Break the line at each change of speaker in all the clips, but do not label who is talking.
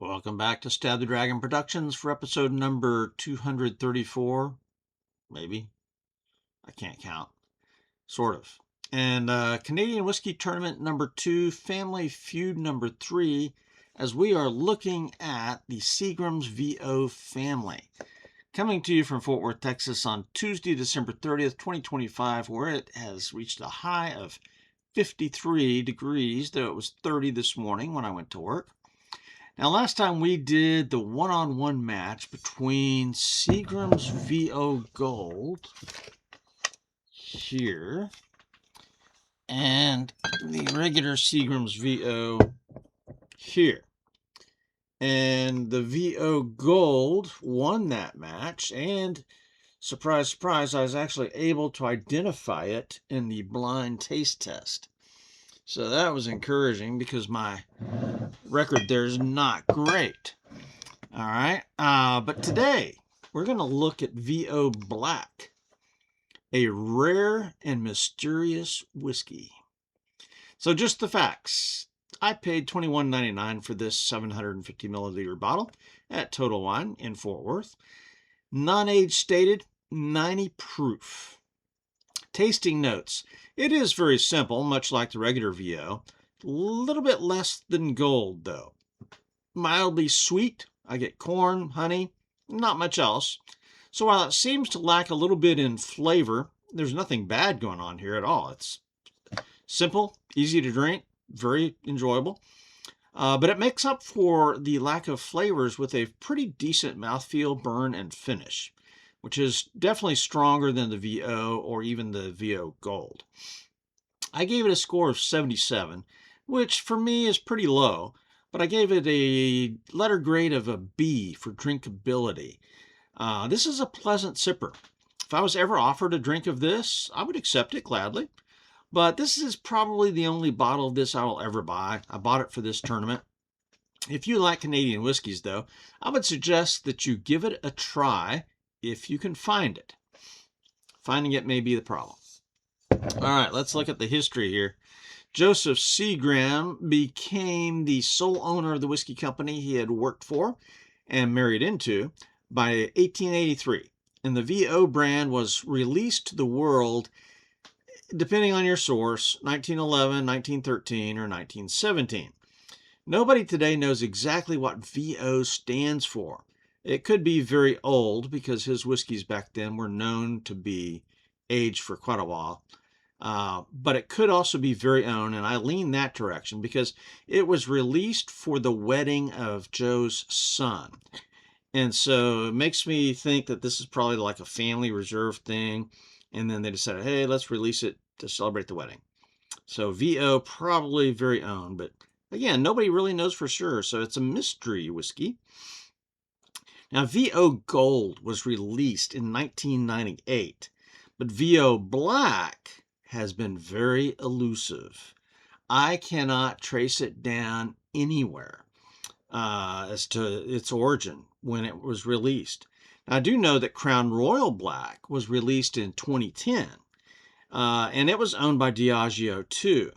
Welcome back to Stab the Dragon Productions for episode number 234. Maybe. I can't count. Sort of. And Canadian Whiskey Tournament number 2, Family Feud number 3, as we are looking at the Seagram's VO family. Coming to you from Fort Worth, Texas on Tuesday, December 30th, 2025, where it has reached a high of 53 degrees, though it was 30 this morning when I went to work. Now, last time we did the one-on-one match between Seagram's VO Gold here and the regular Seagram's VO here. And the VO Gold won that match, and surprise, surprise, I was actually able to identify it in the blind taste test. So that was encouraging because my record there is not great. All right. But today we're going to look at VO Black, a rare and mysterious whiskey. So just the facts. I paid $21.99 for this 750 milliliter bottle at Total Wine in Fort Worth. Non-age stated, 90 proof. Tasting notes. It is very simple, much like the regular VO. A little bit less than gold, though. Mildly sweet. I get corn, honey, not much else. So while it seems to lack a little bit in flavor, there's nothing bad going on here at all. It's simple, easy to drink, very enjoyable. But it makes up for the lack of flavors with a pretty decent mouthfeel, burn, and finish, which is definitely stronger than the VO or even the VO Gold. I gave it a score of 77, which for me is pretty low, but I gave it a letter grade of a B for drinkability. This is a pleasant sipper. If I was ever offered a drink of this, I would accept it gladly, but this is probably the only bottle of this I will ever buy. I bought it for this tournament. If you like Canadian whiskeys, though, I would suggest that you give it a try if you can find it. Finding it may be the problem. All right, let's look at the history here. Joseph Seagram became the sole owner of the whiskey company he had worked for and married into by 1883. And the VO brand was released to the world, depending on your source, 1911, 1913, or 1917. Nobody today knows exactly what VO stands for. It could be very old because his whiskeys back then were known to be aged for quite a while. But it could also be very own, and I lean that direction because it was released for the wedding of Joe's son. And so it makes me think that this is probably like a family reserve thing. And then they decided, hey, let's release it to celebrate the wedding. So VO probably very own, but again, nobody really knows for sure. So it's a mystery whiskey. Now, VO Gold was released in 1998, but VO Black has been very elusive. I cannot trace it down anywhere as to its origin when it was released. Now, I do know that Crown Royal Black was released in 2010, and it was owned by Diageo too.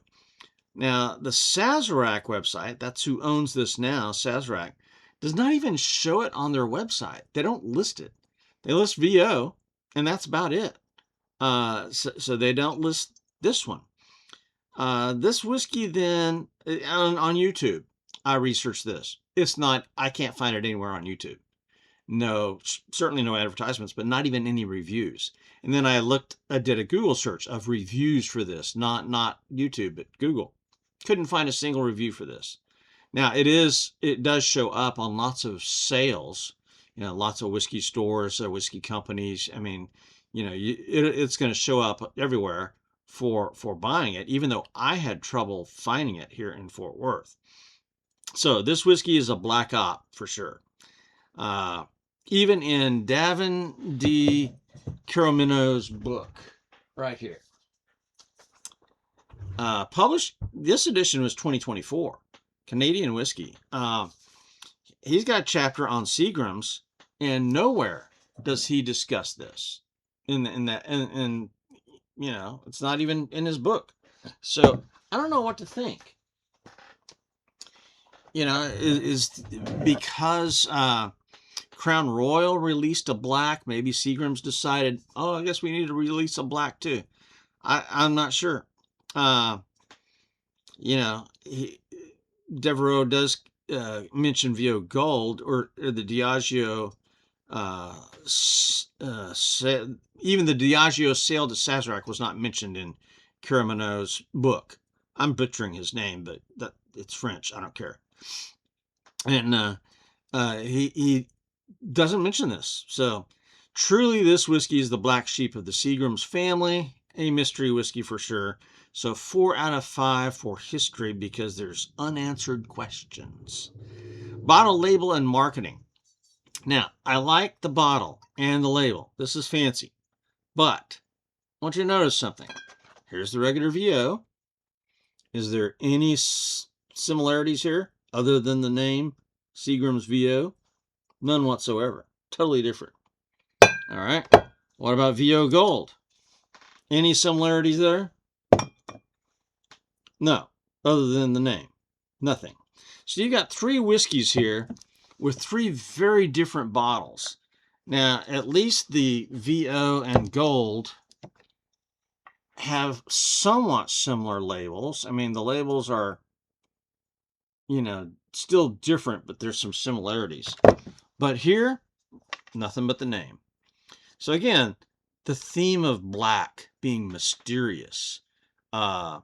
Now, the Sazerac website, that's who owns this now, Sazerac, does not even show it on their website. They don't list it. They list VO, and that's about it. So they don't list this one. This whiskey then, on YouTube, I researched this. It's not, I can't find it anywhere on YouTube. No, certainly no advertisements, but not even any reviews. And then I did a Google search of reviews for this, not YouTube, but Google. Couldn't find a single review for this. Now, it does show up on lots of sales, lots of whiskey stores, whiskey companies. I mean, it's going to show up everywhere for buying it, even though I had trouble finding it here in Fort Worth. So this whiskey is a black op for sure. Even in Davin D. Caromino's book, right here. Published, this edition was 2024. Canadian whiskey. He's got a chapter on Seagram's, and nowhere does he discuss this. And it's not even in his book. So I don't know what to think. you know, is because Crown Royal released a black. Maybe Seagram's decided, oh, I guess we need to release a black too. I'm not sure. You know, Devereaux does mention VO Gold or the Diageo. Even the Diageo sale to Sazerac was not mentioned in Caramonneau's book. I'm butchering his name, but it's French. I don't care. And he doesn't mention this. So truly, this whiskey is the black sheep of the Seagram's family, a mystery whiskey for sure. So 4 out of 5 for history because there's unanswered questions. Bottle, label, and marketing. Now, I like the bottle and the label. This is fancy. But I want you to notice something. Here's the regular VO. Is there any similarities here other than the name Seagram's VO? None whatsoever. Totally different. All right. What about VO Gold? Any similarities there? No, other than the name. Nothing. So you got 3 whiskeys here with 3 very different bottles. Now, at least the VO and Gold have somewhat similar labels. I mean, the labels are, you know, still different, but there's some similarities. But here, nothing but the name. So again, the theme of black being mysterious, a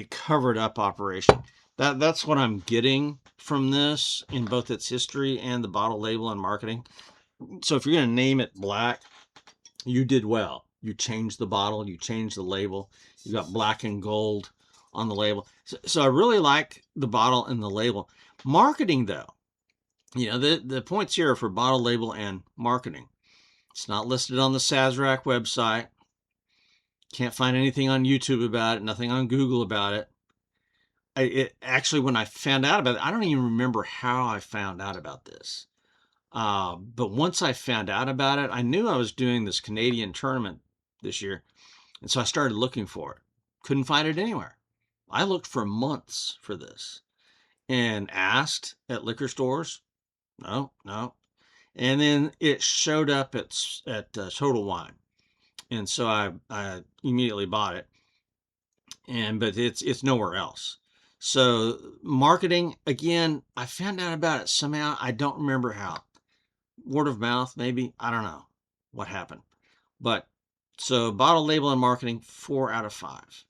covered up operation. That's what I'm getting from this in both its history and the bottle label and marketing. So if you're going to name it black, you did well. You changed the bottle, you changed the label. You got black and gold on the label. So I really like the bottle and the label. Marketing, though, you know, the points here are for bottle, label, and marketing. It's not listed on the Sazerac website. Can't find anything on YouTube about it, nothing on Google about it. Actually, when I found out about it, I don't even remember how I found out about this. But once I found out about it, I knew I was doing this Canadian tournament this year. And so I started looking for it. Couldn't find it anywhere. I looked for months for this and asked at liquor stores. No. And then it showed up at Total Wine. And so I immediately bought it. But it's nowhere else. So marketing, again, I found out about it somehow. I don't remember how. Word of mouth, maybe. I don't know what happened. But so bottle, label, and marketing, 4 out of 5.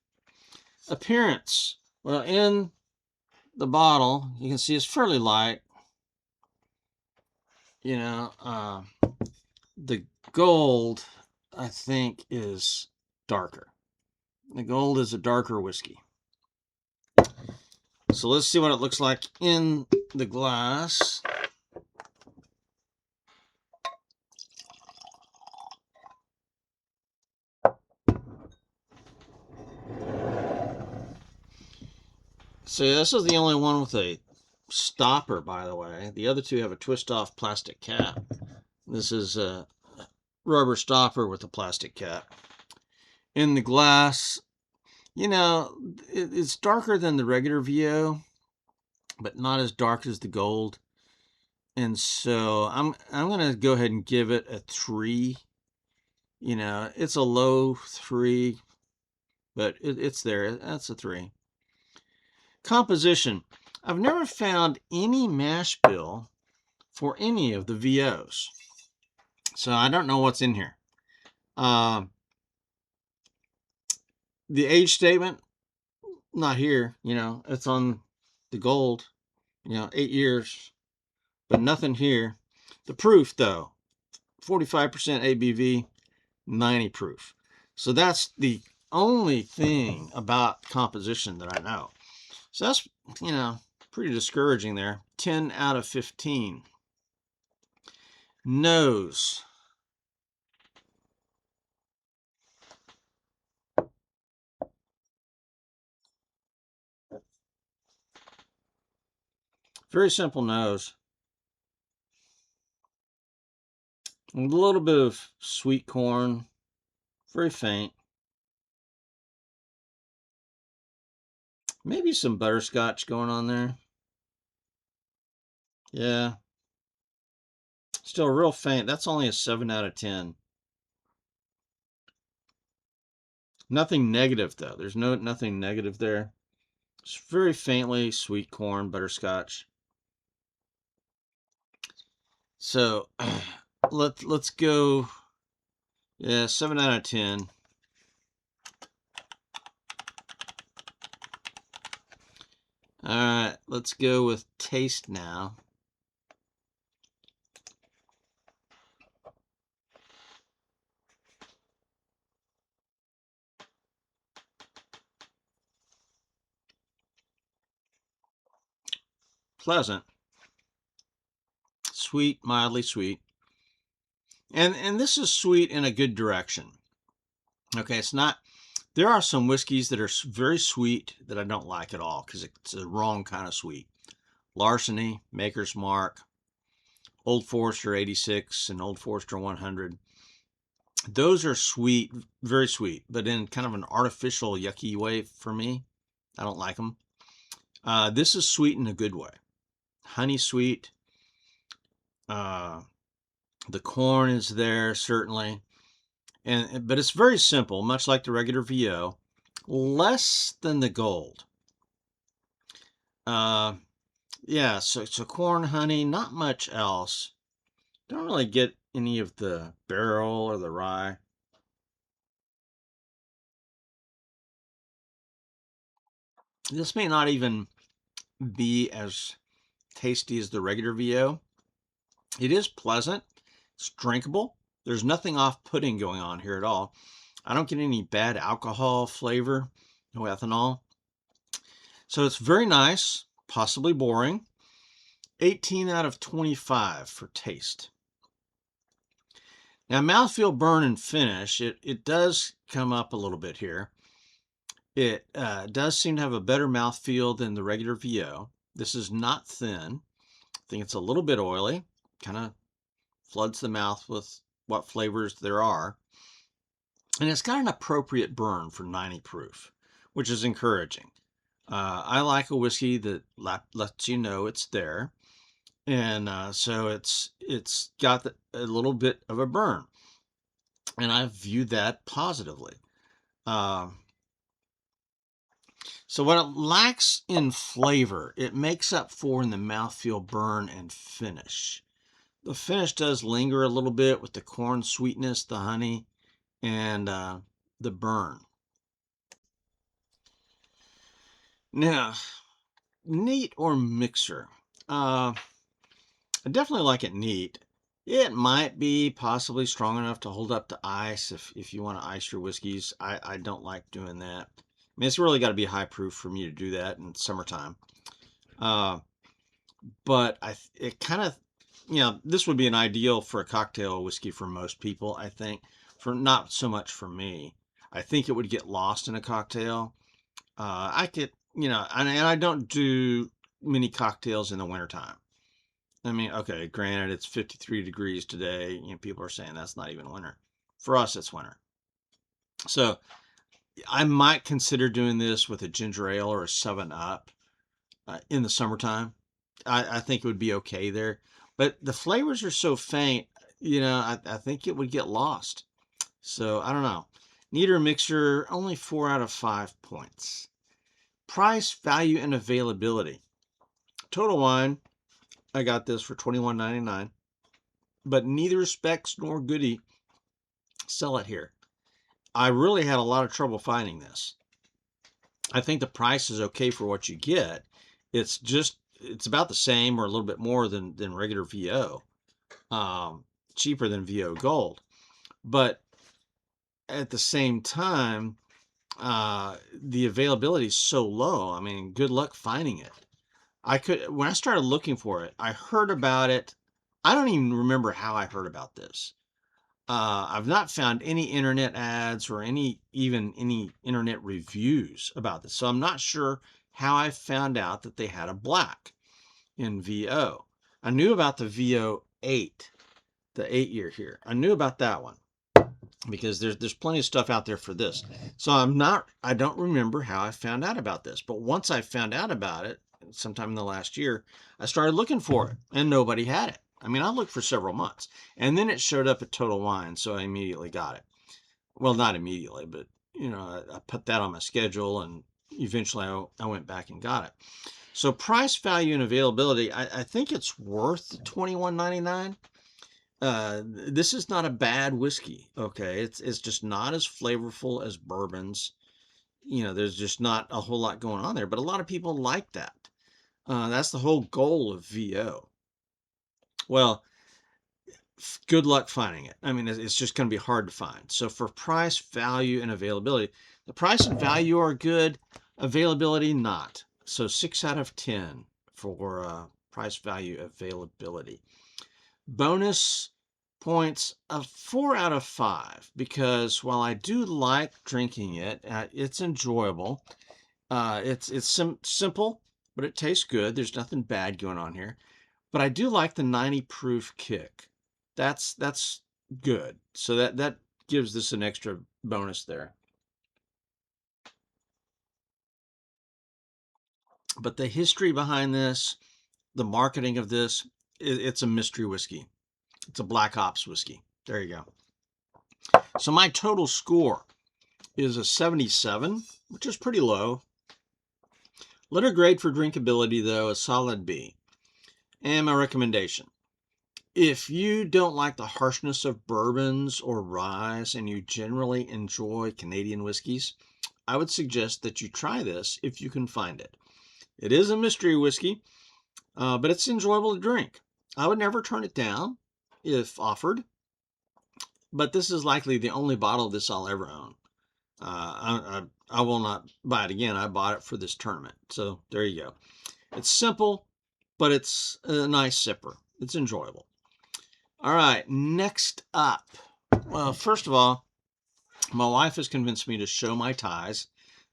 Appearance. Well, in the bottle, you can see it's fairly light. You know, the gold, I think, is darker. The gold is a darker whiskey. So let's see what it looks like in the glass. So this is the only one with a stopper, by the way. The other 2 have a twist-off plastic cap. This is a rubber stopper with a plastic cap. In the glass, you know, it's darker than the regular VO, but not as dark as the gold. And so I'm going to go ahead and give it a 3. You know, it's a low 3, but it's there. That's a 3. Composition. I've never found any mash bill for any of the VOs. So I don't know what's in here. The age statement, not here. You know, it's on the gold. You know, 8 years, but nothing here. The proof, though, 45% ABV, 90 proof. So that's the only thing about composition that I know. So that's, you know, pretty discouraging there. 10 out of 15. Nose. Very simple nose. A little bit of sweet corn. Very faint. Maybe some butterscotch going on there. Yeah. Still real faint. That's only a 7 out of 10. Nothing negative, though. There's nothing negative there. It's very faintly sweet corn, butterscotch. So let's go. Yeah, 7 out of 10. All right, let's go with taste now. Pleasant. Sweet, mildly sweet. And this is sweet in a good direction. Okay, it's not. There are some whiskeys that are very sweet that I don't like at all because it's the wrong kind of sweet. Larceny, Maker's Mark, Old Forester 86, and Old Forester 100. Those are sweet, very sweet, but in kind of an artificial, yucky way for me. I don't like them. This is sweet in a good way. Honey sweet. The corn is there, certainly. But it's very simple, much like the regular VO. Less than the gold. Yeah, so corn, honey, not much else. Don't really get any of the barrel or the rye. This may not even be as tasty as the regular VO. It is pleasant. It's drinkable. There's nothing off-putting going on here at all. I don't get any bad alcohol flavor, no ethanol. So it's very nice, possibly boring. 18 out of 25 for taste. Now, mouthfeel, burn, and finish, it does come up a little bit here. It does seem to have a better mouthfeel than the regular VO. This is not thin. I think it's a little bit oily. Kind of floods the mouth with what flavors there are. And it's got an appropriate burn for 90 proof, which is encouraging. I like a whiskey that lets you know it's there. And so it's got a little bit of a burn. And I view that positively. So what it lacks in flavor, it makes up for in the mouthfeel, burn, and finish. The finish does linger a little bit with the corn sweetness, the honey, and the burn. Now, neat or mixer? I definitely like it neat. It might be possibly strong enough to hold up to ice if you want to ice your whiskeys. I don't like doing that. I mean, it's really got to be high proof for me to do that in summertime. But it kind of, this would be an ideal for a cocktail whiskey for most people, I think. For not so much for me. I think it would get lost in a cocktail. I could, and I don't do many cocktails in the wintertime. I mean, okay, granted, it's 53 degrees today. People are saying that's not even winter. For us, it's winter. So I might consider doing this with a ginger ale or a 7-Up in the summertime. I think it would be okay there. But the flavors are so faint, I think it would get lost. So I don't know. Neater mixer, only 4 out of 5 points. Price, value, and availability. Total Wine, I got this for $21.99, but neither Specs nor Goody sell it here. I really had a lot of trouble finding this. I think the price is okay for what you get. It's about the same or a little bit more than regular VO, cheaper than VO Gold. But at the same time, the availability is so low. I mean, good luck finding it. When I started looking for it, I heard about it. I don't even remember how I heard about this. I've not found any internet ads or even any internet reviews about this. So I'm not sure how I found out that they had a black in VO. I knew about the VO 8, the 8-year here. I knew about that one because there's plenty of stuff out there for this. So I don't remember how I found out about this. But once I found out about it, sometime in the last year, I started looking for it, and nobody had it. I mean, I looked for several months, and then it showed up at Total Wine, so I immediately got it. Well, not immediately, but I put that on my schedule, and eventually I went back and got it. So price, value, and availability, I think it's worth $21.99. This is not a bad whiskey. Okay, it's just not as flavorful as bourbons. There's just not a whole lot going on there, but a lot of people like that. That's the whole goal of VO. Well, good luck finding it. I mean, it's just going to be hard to find. So for price, value, and availability, the price and value are good, availability not. So 6 out of 10 for price, value, availability. Bonus points of 4 out of 5, because while I do like drinking it, it's enjoyable. It's simple, but it tastes good. There's nothing bad going on here. But I do like the 90 proof kick. That's good. So that gives this an extra bonus there. But the history behind this, the marketing of this, it's a mystery whiskey. It's a Black Ops whiskey. There you go. So my total score is a 77, which is pretty low. Letter grade for drinkability, though, a solid B. And my recommendation: if you don't like the harshness of bourbons or ryes and you generally enjoy Canadian whiskeys, I would suggest that you try this if you can find it. It is a mystery whiskey, but it's enjoyable to drink. I would never turn it down if offered, but this is likely the only bottle of this I'll ever own. I will not buy it again. I bought it for this tournament. So there you go. It's simple, but it's a nice sipper. It's enjoyable. All right, next up. Well, first of all, my wife has convinced me to show my ties,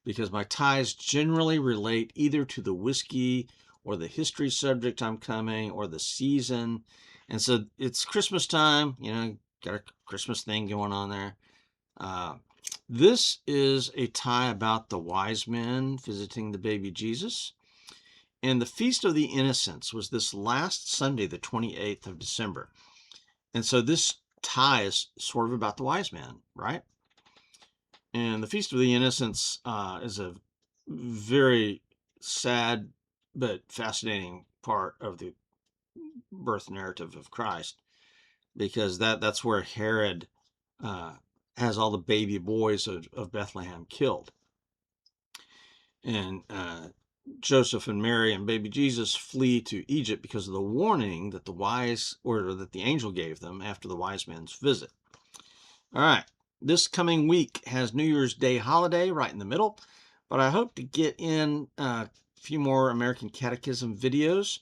because my ties generally relate either to the whiskey or the history subject I'm coming or the season. And so it's Christmas time, got a Christmas thing going on there. This is a tie about the wise men visiting the baby Jesus. And the Feast of the Innocents was this last Sunday, the 28th of December. And so this tie is sort of about the wise men, right? And the Feast of the Innocents is a very sad but fascinating part of the birth narrative of Christ, because that's where Herod has all the baby boys of Bethlehem killed. And Joseph and Mary and baby Jesus flee to Egypt because of the warning that that the angel gave them after the wise men's visit. All right, this coming week has New Year's Day holiday right in the middle, but I hope to get in a few more American Catechism videos,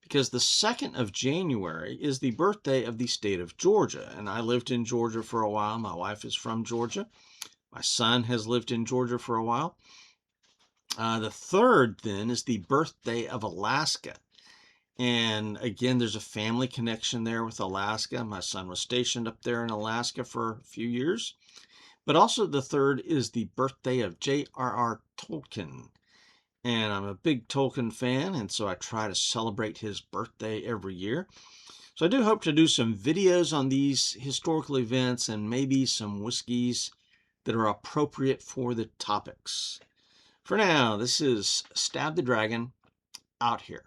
because the 2nd of January is the birthday of the state of Georgia, and I lived in Georgia for a while. My wife is from Georgia. My son has lived in Georgia for a while. The 3rd, then, is the birthday of Alaska. And again, there's a family connection there with Alaska. My son was stationed up there in Alaska for a few years. But also the 3rd is the birthday of J.R.R. Tolkien. And I'm a big Tolkien fan, and so I try to celebrate his birthday every year. So I do hope to do some videos on these historical events and maybe some whiskeys that are appropriate for the topics. For now, this is Stab the Dragon, out here.